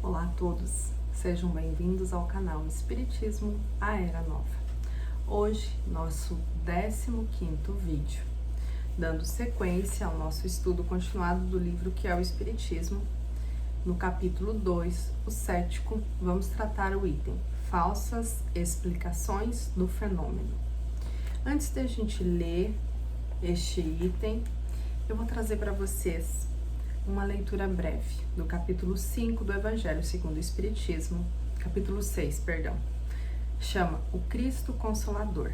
Olá a todos, sejam bem-vindos ao canal Espiritismo, a Era Nova. Hoje, nosso 15º vídeo, dando sequência ao nosso estudo continuado do livro que é o Espiritismo. No capítulo 2, o cético, vamos tratar o item Falsas Explicações do Fenômeno. Antes de a gente ler este item, eu vou trazer para vocês uma leitura breve do capítulo 5 do Evangelho segundo o Espiritismo, capítulo 6, perdão. Chama O Cristo Consolador.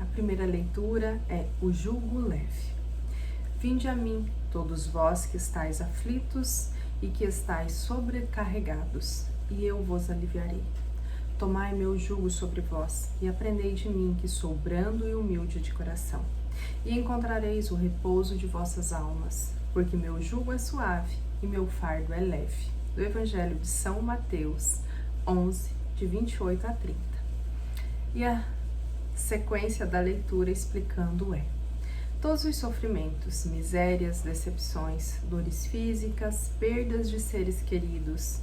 A primeira leitura é O Jugo Leve. Vinde a mim, todos vós que estáis aflitos e que estáis sobrecarregados, e eu vos aliviarei. Tomai meu jugo sobre vós e aprendei de mim, que sou brando e humilde de coração, e encontrareis o repouso de vossas almas, porque meu jugo é suave e meu fardo é leve. Do Evangelho de São Mateus 11, de 28 a 30. E a sequência da leitura explicando é: todos os sofrimentos, misérias, decepções, dores físicas, perdas de seres queridos,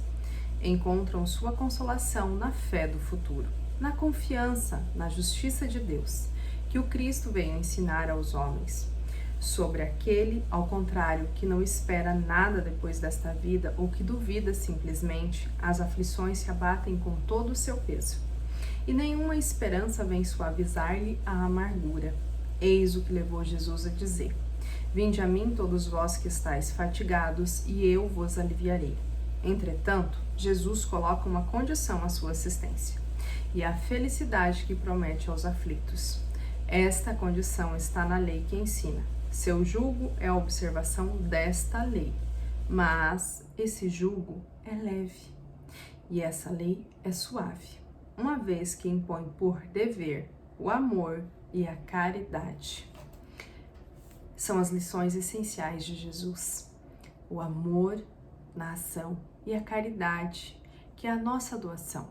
encontram sua consolação na fé do futuro, na confiança na justiça de Deus, que o Cristo veio ensinar aos homens. Sobre aquele, ao contrário, que não espera nada depois desta vida ou que duvida simplesmente, as aflições se abatem com todo o seu peso, e nenhuma esperança vem suavizar-lhe a amargura. Eis o que levou Jesus a dizer: vinde a mim todos vós que estáis fatigados, e eu vos aliviarei. Entretanto, Jesus coloca uma condição à sua assistência, e a felicidade que promete aos aflitos. Esta condição está na lei que ensina. Seu jugo é a observação desta lei, mas esse jugo é leve e essa lei é suave, uma vez que impõe por dever o amor e a caridade. São as lições essenciais de Jesus: o amor na ação e a caridade, que é a nossa doação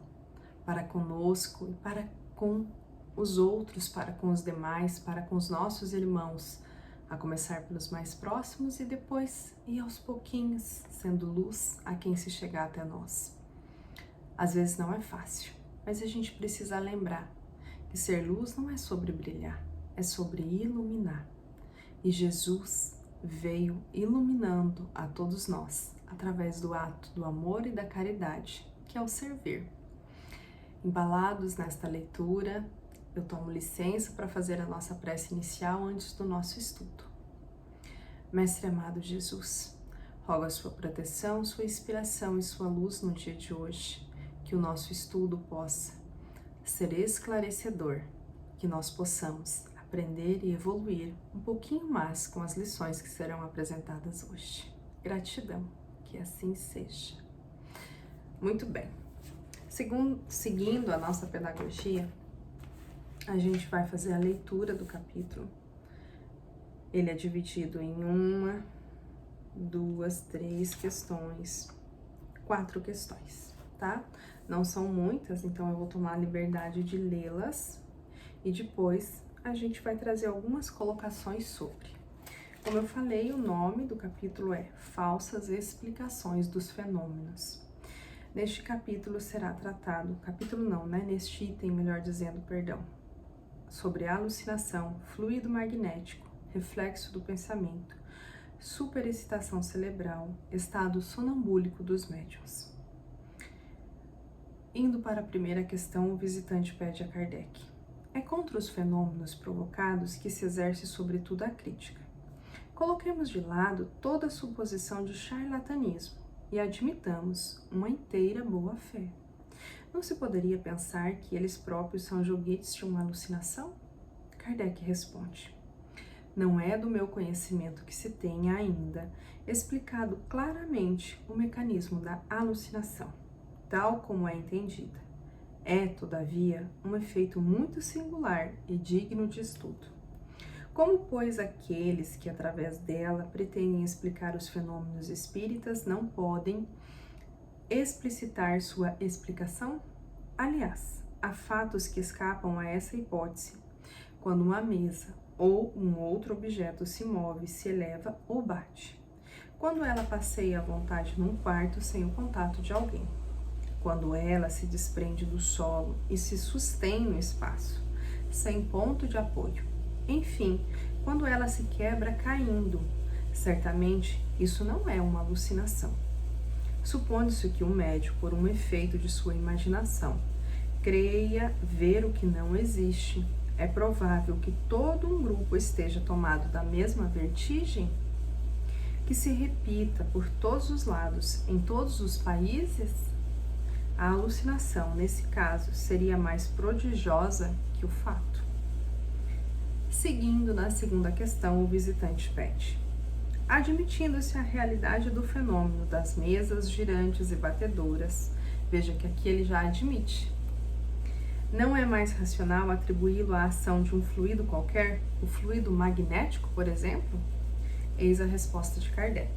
para conosco e para com os outros, para com os demais, para com os nossos irmãos, a começar pelos mais próximos e depois ir aos pouquinhos, sendo luz a quem se chegar até nós. Às vezes não é fácil, mas a gente precisa lembrar que ser luz não é sobre brilhar, é sobre iluminar. E Jesus veio iluminando a todos nós através do ato do amor e da caridade, que é o servir. Embalados nesta leitura, eu tomo licença para fazer a nossa prece inicial antes do nosso estudo. Mestre amado Jesus, rogo a sua proteção, sua inspiração e sua luz no dia de hoje, que o nosso estudo possa ser esclarecedor, que nós possamos aprender e evoluir um pouquinho mais com as lições que serão apresentadas hoje. Gratidão, que assim seja. Muito bem. Seguindo a nossa pedagogia, a gente vai fazer a leitura do capítulo. Ele é dividido em 1, 2, 3 questões, 4 questões, tá? Não são muitas, então eu vou tomar a liberdade de lê-las e depois a gente vai trazer algumas colocações sobre. Como eu falei, o nome do capítulo é Falsas Explicações dos Fenômenos. Neste capítulo será tratado, neste item, melhor dizendo, sobre alucinação, fluido magnético, reflexo do pensamento, superexcitação cerebral, estado sonambúlico dos médiuns. Indo para a primeira questão, o visitante pede a Kardec: é contra os fenômenos provocados que se exerce sobretudo a crítica. Coloquemos de lado toda a suposição de charlatanismo e admitamos uma inteira boa-fé. Não se poderia pensar que eles próprios são joguetes de uma alucinação? Kardec responde: não é do meu conhecimento que se tenha ainda explicado claramente o mecanismo da alucinação, tal como é entendida. É, todavia, um efeito muito singular e digno de estudo. Como, pois, aqueles que, através dela, pretendem explicar os fenômenos espíritas não podem explicitar sua explicação? Aliás, há fatos que escapam a essa hipótese, quando uma mesa ou um outro objeto se move, se eleva ou bate, quando ela passeia à vontade num quarto sem o contato de alguém. quando ela se desprende do solo e se sustém no espaço, sem ponto de apoio. Enfim, quando ela se quebra caindo. Certamente, isso não é uma alucinação. Supondo-se que o médium, por um efeito de sua imaginação, creia ver o que não existe, é provável que todo um grupo esteja tomado da mesma vertigem, que se repita por todos os lados, em todos os países? A alucinação, nesse caso, seria mais prodigiosa que o fato. Seguindo na segunda questão, o visitante pede: admitindo-se a realidade do fenômeno das mesas girantes e batedoras, veja que aqui ele já admite. Não é mais racional atribuí-lo à ação de um fluido qualquer, o fluido magnético, por exemplo? Eis a resposta de Kardec.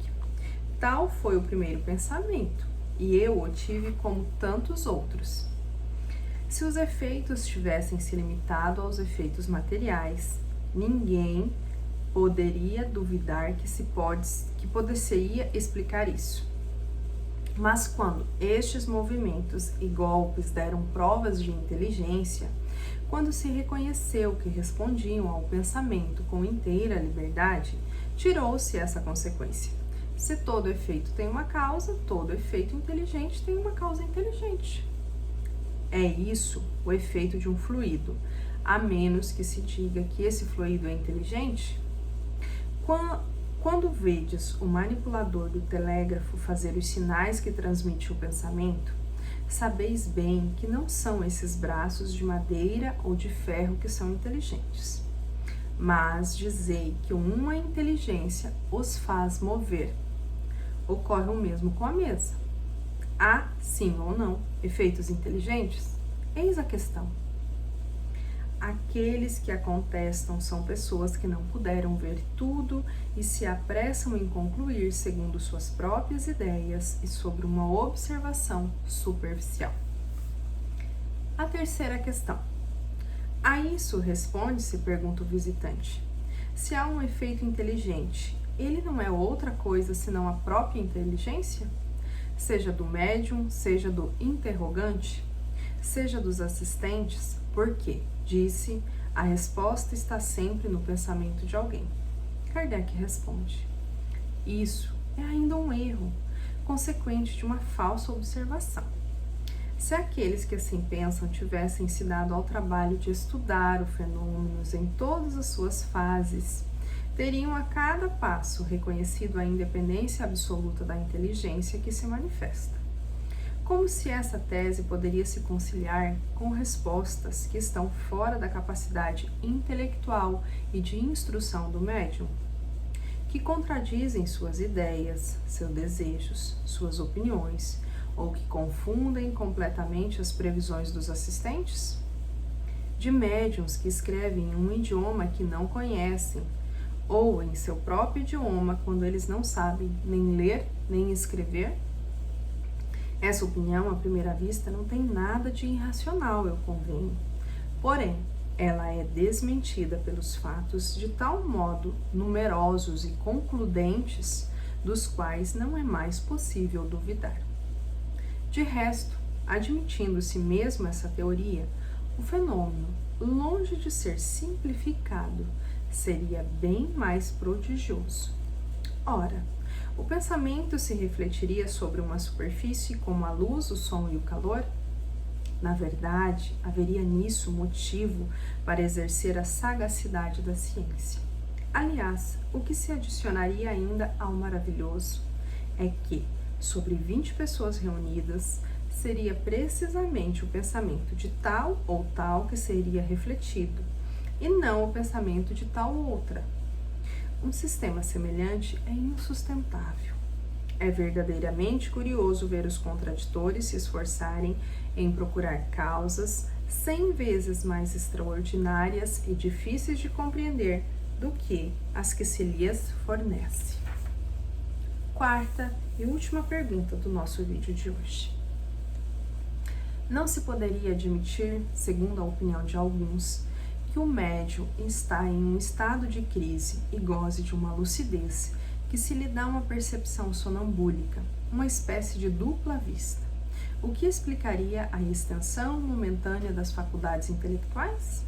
Tal foi o primeiro pensamento, e eu o tive como tantos outros. Se os efeitos tivessem se limitado aos efeitos materiais, ninguém poderia duvidar que poderia explicar isso. Mas quando estes movimentos e golpes deram provas de inteligência, quando se reconheceu que respondiam ao pensamento com inteira liberdade, tirou-se essa consequência. Se todo efeito tem uma causa, todo efeito inteligente tem uma causa inteligente. É isso o efeito de um fluido, a menos que se diga que esse fluido é inteligente. Quando vedes o manipulador do telégrafo fazer os sinais que transmite o pensamento, sabeis bem que não são esses braços de madeira ou de ferro que são inteligentes, mas dizei que uma inteligência os faz mover. Ocorre o mesmo com a mesa. Há, sim ou não, efeitos inteligentes? Eis a questão. Aqueles que a contestam são pessoas que não puderam ver tudo e se apressam em concluir segundo suas próprias ideias e sobre uma observação superficial. A terceira questão. A isso responde-se, pergunta o visitante: se há um efeito inteligente, ele não é outra coisa senão a própria inteligência? Seja do médium, seja do interrogante, seja dos assistentes, porque, disse, a resposta está sempre no pensamento de alguém. Kardec responde: isso é ainda um erro, consequente de uma falsa observação. Se aqueles que assim pensam tivessem se dado ao trabalho de estudar o fenômeno em todas as suas fases, teriam a cada passo reconhecido a independência absoluta da inteligência que se manifesta. Como se essa tese poderia se conciliar com respostas que estão fora da capacidade intelectual e de instrução do médium, que contradizem suas ideias, seus desejos, suas opiniões, ou que confundem completamente as previsões dos assistentes? De médiuns que escrevem em um idioma que não conhecem, ou em seu próprio idioma quando eles não sabem nem ler nem escrever? Essa opinião, à primeira vista, não tem nada de irracional, eu convenho. Porém, ela é desmentida pelos fatos de tal modo numerosos e concludentes, dos quais não é mais possível duvidar. De resto, admitindo-se mesmo essa teoria, o fenômeno, longe de ser simplificado, seria bem mais prodigioso. Ora, o pensamento se refletiria sobre uma superfície como a luz, o som e o calor? Na verdade, haveria nisso motivo para exercer a sagacidade da ciência. Aliás, o que se adicionaria ainda ao maravilhoso é que, sobre 20 pessoas reunidas, seria precisamente o pensamento de tal ou tal que seria refletido, e não o pensamento de tal outra. Um sistema semelhante é insustentável. É verdadeiramente curioso ver os contraditores se esforçarem em procurar causas 100 vezes mais extraordinárias e difíceis de compreender do que as que se lhes fornece. Quarta e última pergunta do nosso vídeo de hoje. Não se poderia admitir, segundo a opinião de alguns, que o médium está em um estado de crise e goze de uma lucidez que se lhe dá uma percepção sonambúlica, uma espécie de dupla vista, o que explicaria a extensão momentânea das faculdades intelectuais?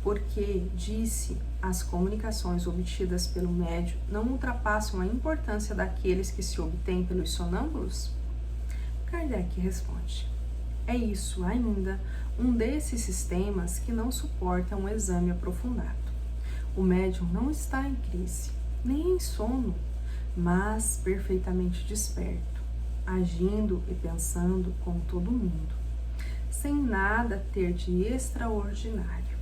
Porque, disse, as comunicações obtidas pelo médium não ultrapassam a importância daqueles que se obtêm pelos sonâmbulos? Kardec responde: é isso ainda um desses sistemas que não suporta um exame aprofundado. O médium não está em crise, nem em sono, mas perfeitamente desperto, agindo e pensando como todo mundo, sem nada ter de extraordinário.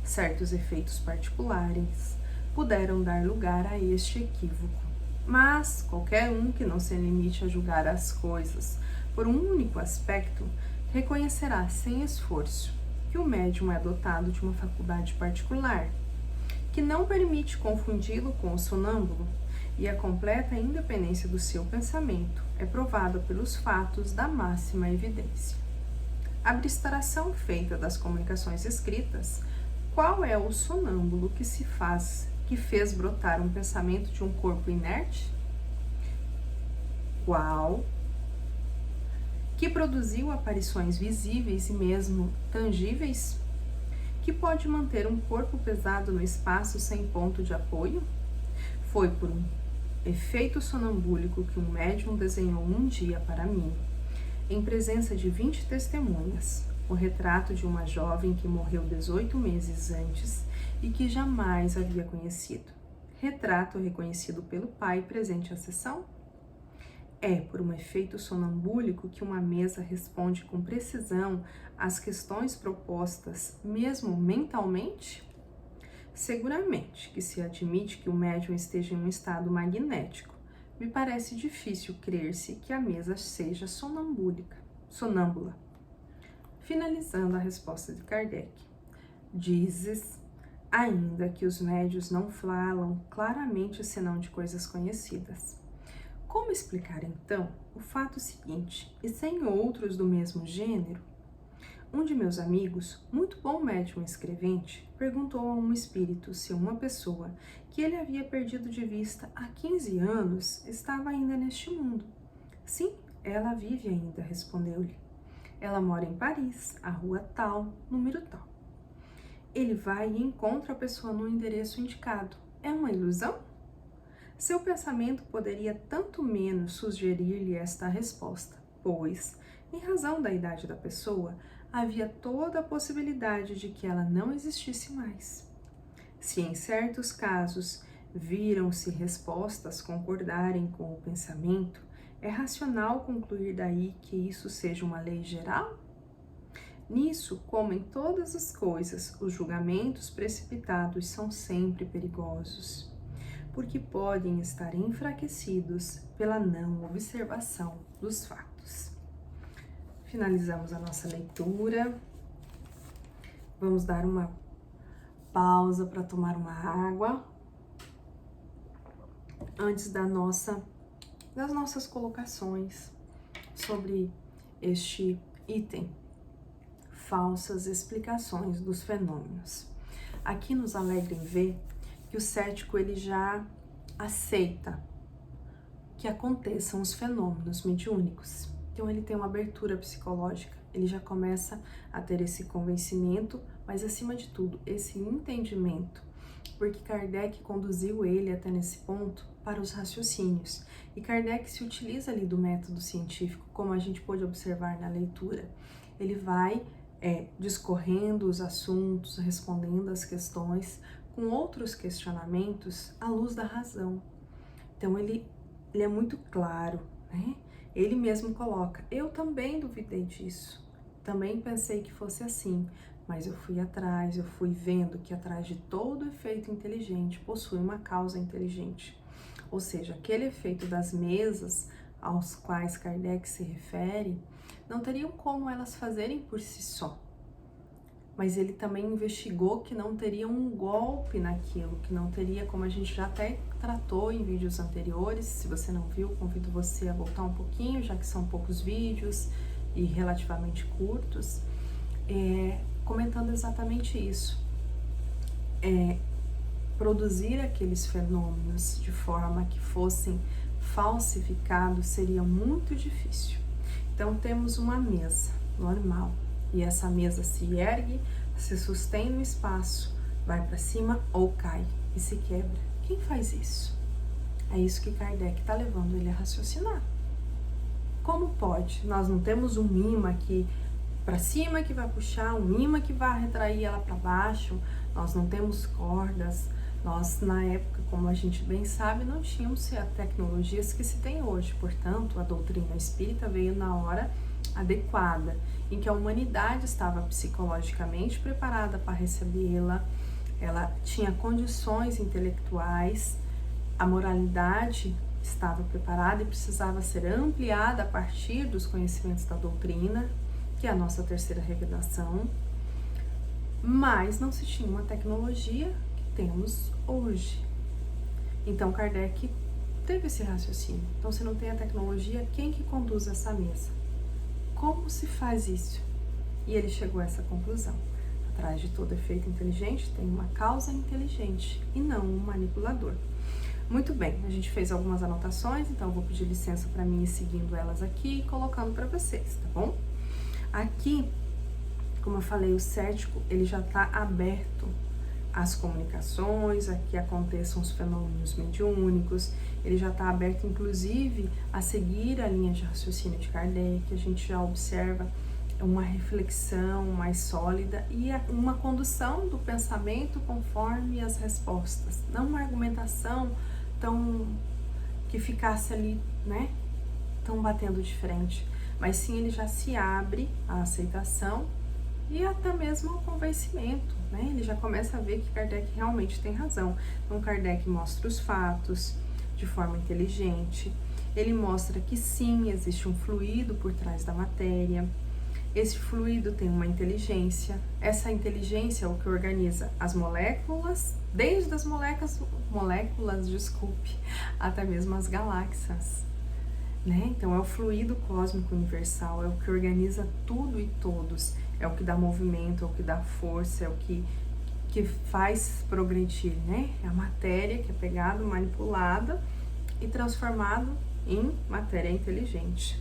Certos efeitos particulares puderam dar lugar a este equívoco, mas qualquer um que não se limite a julgar as coisas por um único aspecto reconhecerá sem esforço que o médium é dotado de uma faculdade particular, que não permite confundi-lo com o sonâmbulo, e a completa independência do seu pensamento é provada pelos fatos da máxima evidência. A abstração feita das comunicações escritas, qual é o sonâmbulo que fez brotar um pensamento de um corpo inerte? Qual que produziu aparições visíveis e mesmo tangíveis? Que pode manter um corpo pesado no espaço sem ponto de apoio? Foi por um efeito sonambúlico que um médium desenhou um dia para mim, em presença de 20 testemunhas, o retrato de uma jovem que morreu 18 meses antes e que jamais havia conhecido. Retrato reconhecido pelo pai presente à sessão? É por um efeito sonambúlico que uma mesa responde com precisão às questões propostas, mesmo mentalmente? Seguramente que se admite que o médium esteja em um estado magnético, me parece difícil crer-se que a mesa seja sonâmbula. Finalizando a resposta de Kardec, dizes ainda que os médiuns não falam claramente senão de coisas conhecidas. Como explicar então o fato seguinte, e sem outros do mesmo gênero? Um de meus amigos, muito bom médium escrevente, perguntou a um espírito se uma pessoa que ele havia perdido de vista há 15 anos estava ainda neste mundo. Sim, ela vive ainda, respondeu-lhe. Ela mora em Paris, a rua tal, número tal. Ele vai e encontra a pessoa no endereço indicado. É uma ilusão? Seu pensamento poderia tanto menos sugerir-lhe esta resposta, pois, em razão da idade da pessoa, havia toda a possibilidade de que ela não existisse mais. Se em certos casos viram-se respostas concordarem com o pensamento, é racional concluir daí que isso seja uma lei geral? Nisso, como em todas as coisas, os julgamentos precipitados são sempre perigosos, porque podem estar enfraquecidos pela não observação dos fatos. Finalizamos a nossa leitura. Vamos dar uma pausa para tomar uma água antes das nossas colocações sobre este item, falsas explicações dos fenômenos. Aqui nos alegra em ver que o cético ele já aceita que aconteçam os fenômenos mediúnicos. Então ele tem uma abertura psicológica, ele já começa a ter esse convencimento, mas acima de tudo, esse entendimento, porque Kardec conduziu ele até nesse ponto para os raciocínios. E Kardec se utiliza ali do método científico, como a gente pôde observar na leitura. Ele vai discorrendo os assuntos, respondendo as questões, com outros questionamentos à luz da razão. Então ele é muito claro, né? Ele mesmo coloca, eu também duvidei disso, também pensei que fosse assim, mas eu fui atrás, eu fui vendo que atrás de todo efeito inteligente possui uma causa inteligente. Ou seja, aquele efeito das mesas aos quais Kardec se refere, não teriam como elas fazerem por si só. Mas ele também investigou que não teria um golpe naquilo, que não teria, como a gente já até tratou em vídeos anteriores. Se você não viu, convido você a voltar um pouquinho, já que são poucos vídeos e relativamente curtos, comentando exatamente isso. Produzir aqueles fenômenos de forma que fossem falsificados seria muito difícil. Então temos uma mesa normal e essa mesa se ergue, se sustém no espaço, vai para cima ou cai e se quebra. Quem faz isso? É isso que Kardec está levando ele a raciocinar. Como pode? Nós não temos um imã aqui para cima que vai puxar, um imã que vai retrair ela para baixo, nós não temos cordas, nós na época, como a gente bem sabe, não tínhamos as tecnologias que se tem hoje, portanto a doutrina espírita veio na hora adequada, em que a humanidade estava psicologicamente preparada para recebê-la, ela tinha condições intelectuais, a moralidade estava preparada e precisava ser ampliada a partir dos conhecimentos da doutrina, que é a nossa terceira revelação, mas não se tinha uma tecnologia que temos hoje. Então Kardec teve esse raciocínio. Então, se não tem a tecnologia, quem que conduz essa mesa? Como se faz isso? E ele chegou a essa conclusão. Atrás de todo efeito inteligente tem uma causa inteligente e não um manipulador. Muito bem, a gente fez algumas anotações, então eu vou pedir licença para mim ir seguindo elas aqui e colocando para vocês, tá bom? Aqui, como eu falei, o cético, ele já está aberto às comunicações, a que aconteçam os fenômenos mediúnicos, ele já está aberto, inclusive, a seguir a linha de raciocínio de Kardec, a gente já observa uma reflexão mais sólida e uma condução do pensamento conforme as respostas, não uma argumentação tão que ficasse ali, né, tão batendo de frente, mas sim ele já se abre à aceitação e até mesmo ao convencimento, né? Ele já começa a ver que Kardec realmente tem razão. Então Kardec mostra os fatos de forma inteligente, ele mostra que sim, existe um fluido por trás da matéria, esse fluido tem uma inteligência, essa inteligência é o que organiza as moléculas, desde as moléculas, desculpe, até mesmo as galáxias, né? Então é o fluido cósmico universal, é o que organiza tudo e todos, é o que dá movimento, é o que dá força, é o que faz progredir, né? É a matéria que é pegada, manipulada e transformado em matéria inteligente.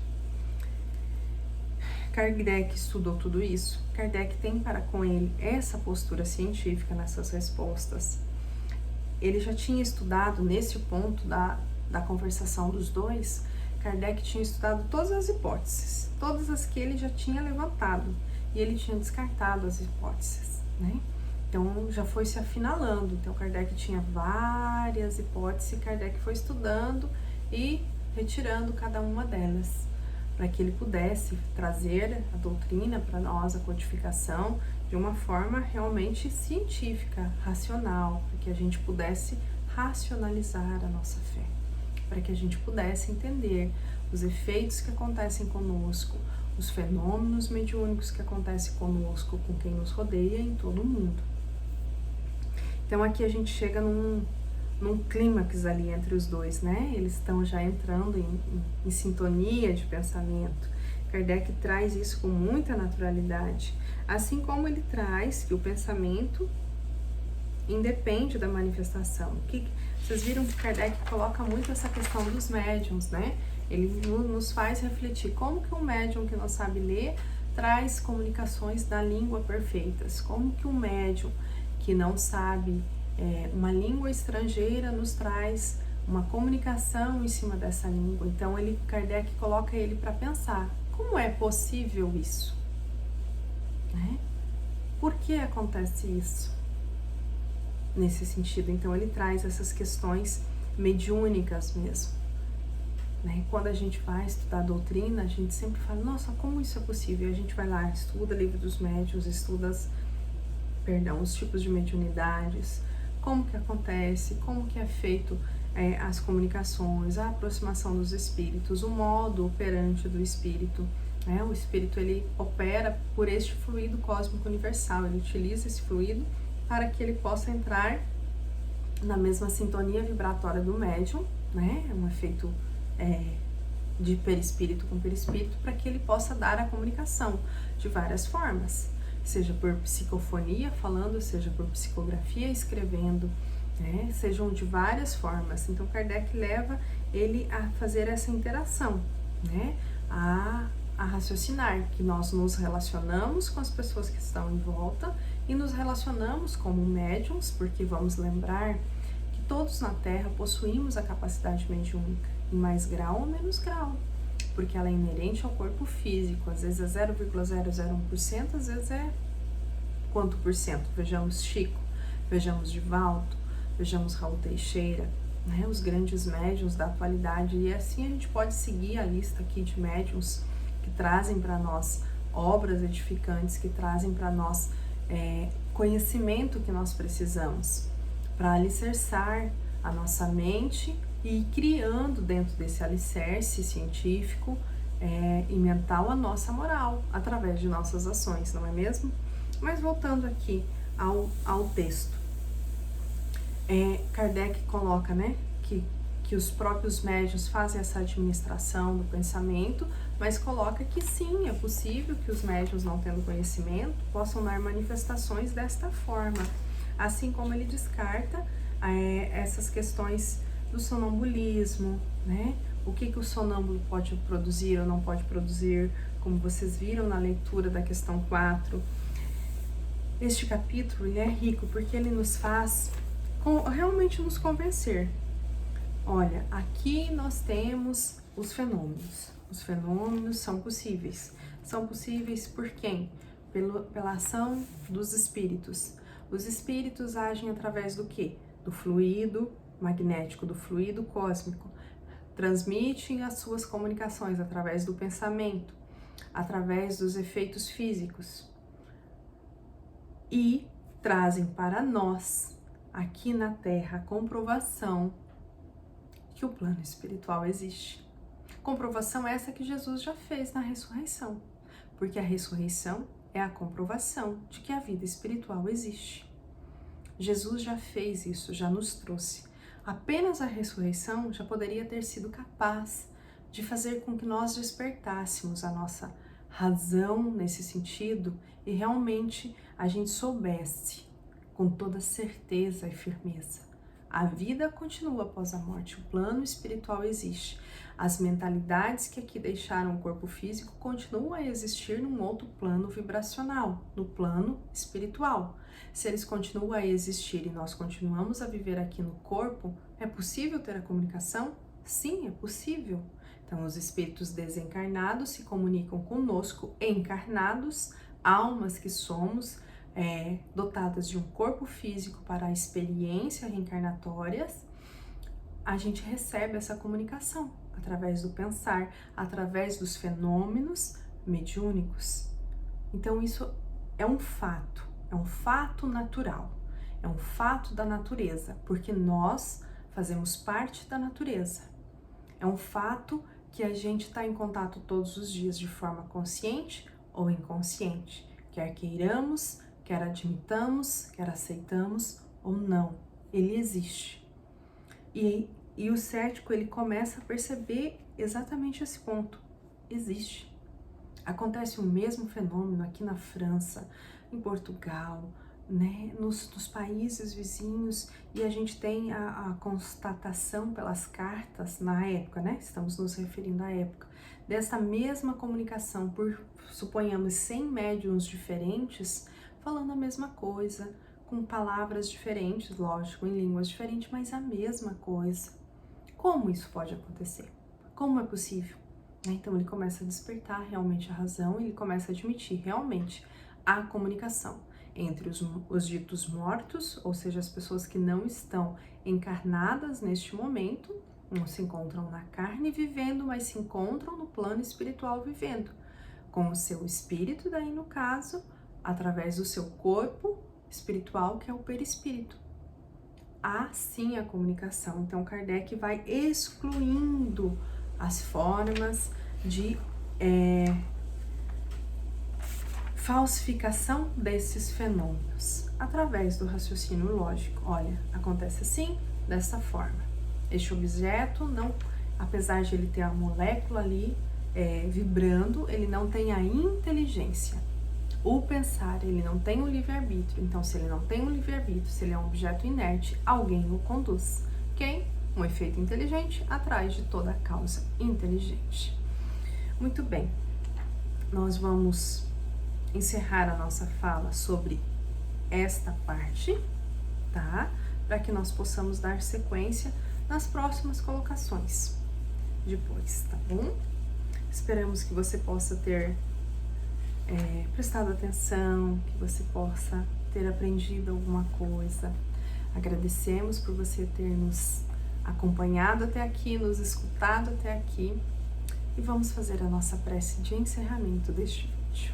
Kardec estudou tudo isso. Kardec tem para com ele essa postura científica nessas respostas. Ele já tinha estudado nesse ponto da conversação dos dois. Kardec tinha estudado todas as hipóteses, todas as que ele já tinha levantado, e ele tinha descartado as hipóteses, né? Então já foi se afinalando. Então Kardec tinha várias hipóteses e Kardec foi estudando e retirando cada uma delas, para que ele pudesse trazer a doutrina para nós, a codificação, de uma forma realmente científica, racional, para que a gente pudesse racionalizar a nossa fé, para que a gente pudesse entender os efeitos que acontecem conosco, os fenômenos mediúnicos que acontecem conosco, com quem nos rodeia em todo o mundo. Então aqui a gente chega num clímax ali entre os dois, né? Eles estão já entrando em sintonia de pensamento. Kardec traz isso com muita naturalidade, assim como ele traz que o pensamento independe da manifestação. Vocês viram que Kardec coloca muito essa questão dos médiums, né? Ele nos faz refletir como que um médium que não sabe ler traz comunicações da língua perfeitas, como que um médium que não sabe uma língua estrangeira nos traz uma comunicação em cima dessa língua. Então Kardec coloca ele para pensar, como é possível isso? Né? Por que acontece isso? Nesse sentido, então ele traz essas questões mediúnicas mesmo. Né? Quando a gente vai estudar a doutrina, a gente sempre fala, nossa, como isso é possível? E a gente vai lá, estuda livro dos médiuns, estuda os tipos de mediunidades, como que acontece, como que é feito as comunicações, a aproximação dos espíritos, o modo operante do espírito. Né? O espírito ele opera por este fluido cósmico universal, ele utiliza esse fluido para que ele possa entrar na mesma sintonia vibratória do médium, né? É um efeito de perispírito com perispírito, para que ele possa dar a comunicação de várias formas, seja por psicofonia falando, seja por psicografia escrevendo, né? Sejam de várias formas. Então Kardec leva ele a fazer essa interação, né? A a raciocinar, que nós nos relacionamos com as pessoas que estão em volta e nos relacionamos como médiums, porque vamos lembrar que todos na Terra possuímos a capacidade mediúnica, em mais grau ou menos grau, porque ela é inerente ao corpo físico, às vezes é 0,001%, às vezes é quanto por cento? Vejamos Chico, vejamos Divaldo, vejamos Raul Teixeira, né, os grandes médiuns da atualidade, e assim a gente pode seguir a lista aqui de médiuns que trazem para nós obras edificantes, que trazem para nós conhecimento que nós precisamos para alicerçar a nossa mente e ir criando dentro desse alicerce científico e mental a nossa moral, através de nossas ações, não é mesmo? Mas voltando aqui ao texto, Kardec coloca, né, que os próprios médiuns fazem essa administração do pensamento, mas coloca que sim, é possível que os médiuns, não tendo conhecimento, possam dar manifestações desta forma, assim como ele descarta essas questões do sonambulismo, né? O que o sonâmbulo pode produzir ou não pode produzir, como vocês viram na leitura da questão 4. Este capítulo ele é rico porque ele nos faz realmente nos convencer. Olha, aqui nós temos os fenômenos. Os fenômenos são possíveis. São possíveis por quem? Pela ação dos espíritos. Os espíritos agem através do quê? Do fluido magnético, do fluido cósmico. Transmitem as suas comunicações através do pensamento, através dos efeitos físicos. E trazem para nós, aqui na Terra, a comprovação que o plano espiritual existe. Comprovação essa que Jesus já fez na ressurreição, porque a ressurreição é a comprovação de que a vida espiritual existe. Jesus já fez isso, já nos trouxe. Apenas a ressurreição já poderia ter sido capaz de fazer com que nós despertássemos a nossa razão nesse sentido e realmente a gente soubesse com toda certeza e firmeza. A vida continua após a morte, o plano espiritual existe. As mentalidades que aqui deixaram o corpo físico continuam a existir num outro plano vibracional, no plano espiritual. Se eles continuam a existir e nós continuamos a viver aqui no corpo, é possível ter a comunicação? Sim, é possível. Então, os espíritos desencarnados se comunicam conosco, encarnados, almas que somos, dotadas de um corpo físico para a experiência reencarnatórias. A gente recebe essa comunicação através do pensar, através dos fenômenos mediúnicos. Então, isso é um fato natural, é um fato da natureza, porque nós fazemos parte da natureza. É um fato que a gente está em contato todos os dias de forma consciente ou inconsciente, quer queiramos, quer admitamos, quer aceitamos ou não, ele existe. E o cético, ele começa a perceber exatamente esse ponto, existe. Acontece o mesmo fenômeno aqui na França, em Portugal, né, nos países vizinhos, e a gente tem a constatação pelas cartas na época, né, estamos nos referindo à época, dessa mesma comunicação por, suponhamos, 100 médiuns diferentes, falando a mesma coisa, com palavras diferentes, lógico, em línguas diferentes, mas a mesma coisa. Como isso pode acontecer? Como é possível? Então ele começa a despertar realmente a razão, ele começa a admitir realmente a comunicação entre os ditos mortos, ou seja, as pessoas que não estão encarnadas neste momento, não se encontram na carne vivendo, mas se encontram no plano espiritual vivendo, com o seu espírito, daí no caso, através do seu corpo espiritual, que é o perispírito. Há sim a comunicação. Então Kardec vai excluindo as formas de falsificação desses fenômenos através do raciocínio lógico. Olha, acontece assim, dessa forma. Este objeto, não, apesar de ele ter a molécula ali vibrando, ele não tem a inteligência. O pensar, ele não tem o livre-arbítrio. Então, se ele não tem o livre-arbítrio, se ele é um objeto inerte, alguém o conduz. Quem? Um efeito inteligente atrás de toda causa inteligente. Muito bem. nós vamos encerrar a nossa fala sobre esta parte, tá? Para que nós possamos dar sequência nas próximas colocações depois, tá bom? Esperamos que você possa ter prestado atenção, que você possa ter aprendido alguma coisa. Agradecemos por você ter nos acompanhado até aqui, nos escutado até aqui, e vamos fazer a nossa prece de encerramento deste vídeo.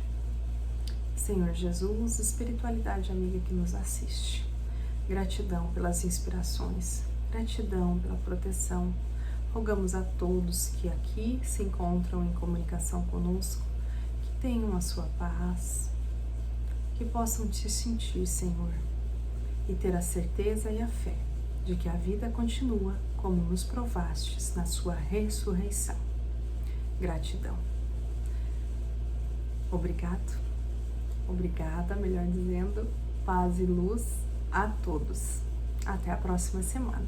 Senhor Jesus, espiritualidade amiga que nos assiste, gratidão pelas inspirações, gratidão pela proteção. Rogamos a todos que aqui se encontram em comunicação conosco, que tenham a sua paz, que possam te sentir, Senhor, e ter a certeza e a fé de que a vida continua como nos provastes na sua ressurreição. Gratidão. Obrigada, melhor dizendo, paz e luz a todos. Até a próxima semana.